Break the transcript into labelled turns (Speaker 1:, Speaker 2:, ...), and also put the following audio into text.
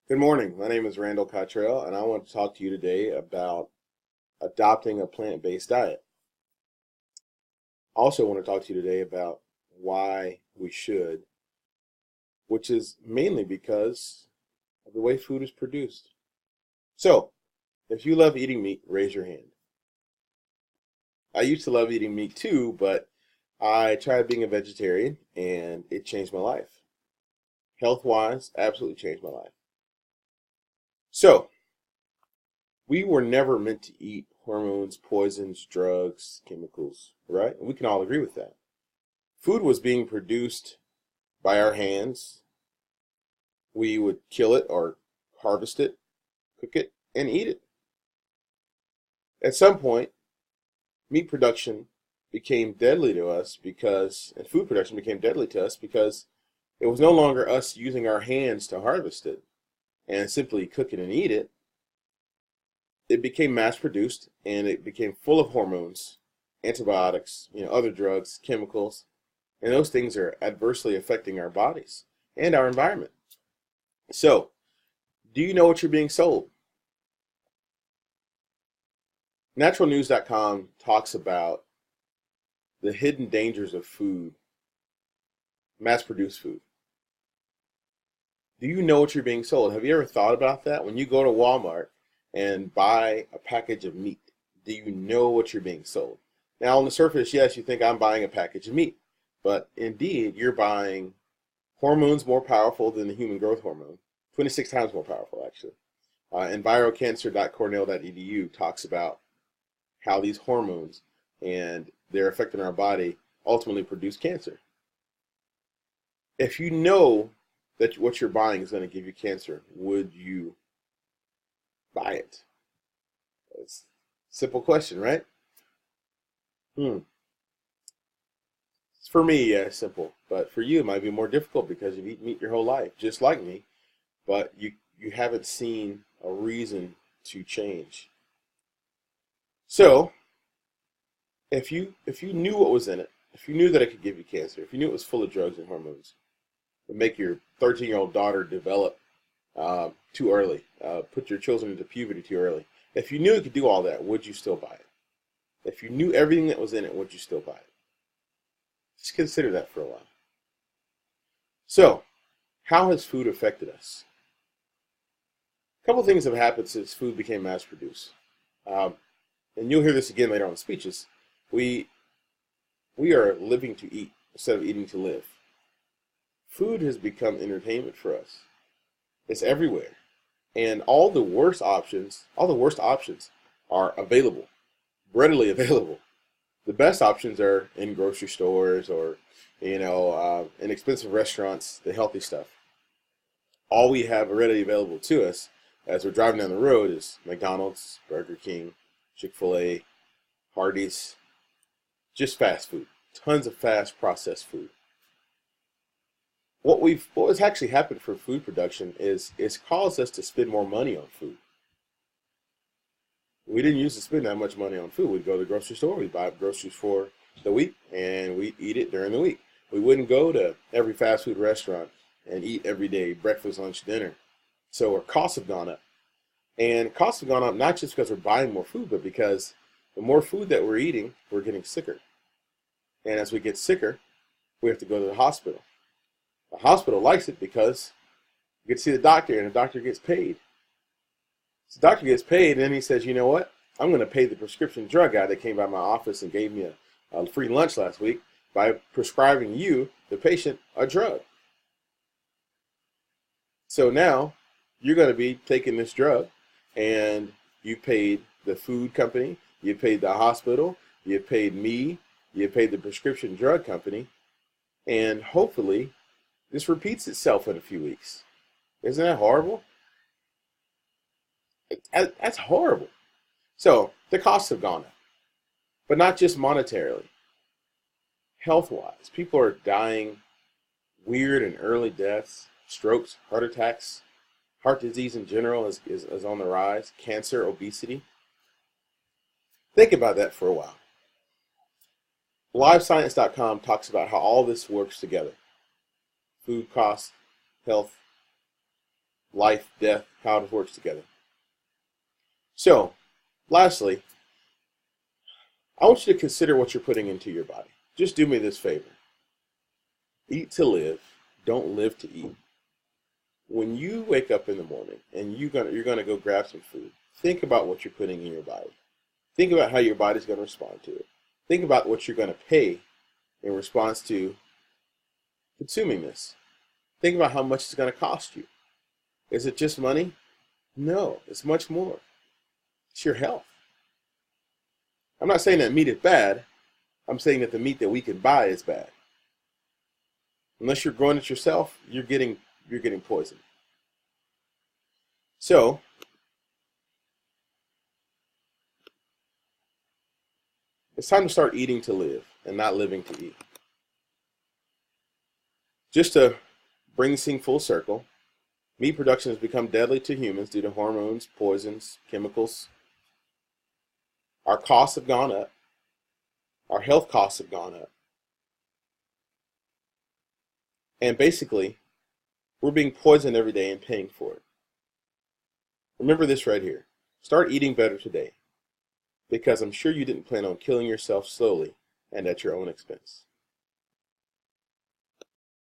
Speaker 1: Good morning. My name is Randall Cottrell, and I want to talk to you today about adopting a plant-based diet. I also want to talk to you today about why we should, which is mainly because of the way food is produced. So, if you love eating meat, raise your hand. I used to love eating meat too, but I tried being a vegetarian and it changed my life. Health-wise, absolutely changed my life. So, we were never meant to eat hormones, poisons, drugs, chemicals, right? We can all agree with that. Food was being produced by our hands. We would kill it or harvest it, cook it, and eat it. At some point, meat production became deadly to us and food production became deadly to us because it was no longer us using our hands to harvest it and simply cook it and eat it. It became mass produced and it became full of hormones, antibiotics, other drugs, chemicals, and those things are adversely affecting our bodies and our environment. So, do you know what you're being sold? Naturalnews.com talks about the hidden dangers of food, mass produced food. Do you know what you're being sold? Have you ever thought about that? When you go to Walmart and buy a package of meat, do you know what you're being sold? Now, on the surface, yes, you think I'm buying a package of meat, but indeed, you're buying hormones more powerful than the human growth hormone, 26 times more powerful, actually. Envirocancer.cornell.edu talks about how these hormones and their effect on our body ultimately produce cancer. If you know that what you're buying is going to give you cancer, would you buy it? It's a simple question, right? Hmm. For me, yeah, simple. But for you, it might be more difficult because you've eaten meat your whole life, just like me. But you haven't seen a reason to change. So, if you knew what was in it, if you knew that it could give you cancer, if you knew it was full of drugs and hormones, it would make your 13-year-old daughter develop too early, put your children into puberty too early. If you knew it could do all that, would you still buy it? If you knew everything that was in it, would you still buy it? Just consider that for a while. So, how has food affected us? A couple of things have happened since food became mass produced. Um, and you'll hear this again later on in speeches. We we are living to eat instead of eating to live. Food has become entertainment for us. It's everywhere. And all the worst options are available, readily available. The best options are in grocery stores or, in expensive restaurants, the healthy stuff. All we have readily available to us as we're driving down the road is McDonald's, Burger King, Chick-fil-A, Hardee's, just fast food. Tons of fast processed food. What has actually happened for food production is it's caused us to spend more money on food. We didn't used to spend that much money on food. We'd go to the grocery store, we'd buy groceries for the week, and we'd eat it during the week. We wouldn't go to every fast food restaurant and eat every day, breakfast, lunch, dinner. So our costs have gone up. And costs have gone up not just because we're buying more food, but because the more food that we're eating, we're getting sicker. And as we get sicker, we have to go to the hospital. The hospital likes it because you get to see the doctor and the doctor gets paid. So the doctor gets paid and then he says, you know what? I'm going to pay the prescription drug guy that came by my office and gave me a free lunch last week by prescribing you, the patient, a drug. So now you're going to be taking this drug and you paid the food company, you paid the hospital, you paid me, you paid the prescription drug company, and hopefully this repeats itself in a few weeks. Isn't that horrible? That's horrible. So the costs have gone up, but not just monetarily. Health-wise, people are dying weird and early deaths, strokes, heart attacks, heart disease in general is on the rise, cancer, obesity. Think about that for a while. LiveScience.com talks about how all this works together. Food costs, health, life, death, how it works together. So, lastly, I want you to consider what you're putting into your body. Just do me this favor. Eat to live, don't live to eat. When you wake up in the morning and you're gonna go grab some food, think about what you're putting in your body. Think about how your body's going to respond to it. Think about what you're going to pay in response to consuming this. Think about how much it's going to cost you. Is it just money? No, it's much more. It's your health. I'm not saying that meat is bad. I'm saying that the meat that we can buy is bad. Unless you're growing it yourself, you're getting poisoned. So, it's time to start eating to live and not living to eat. Just to bring this thing full circle, meat production has become deadly to humans due to hormones, poisons, chemicals. Our costs have gone up. Our health costs have gone up. And basically, we're being poisoned every day and paying for it. Remember this right here. Start eating better today, because I'm sure you didn't plan on killing yourself slowly and at your own expense.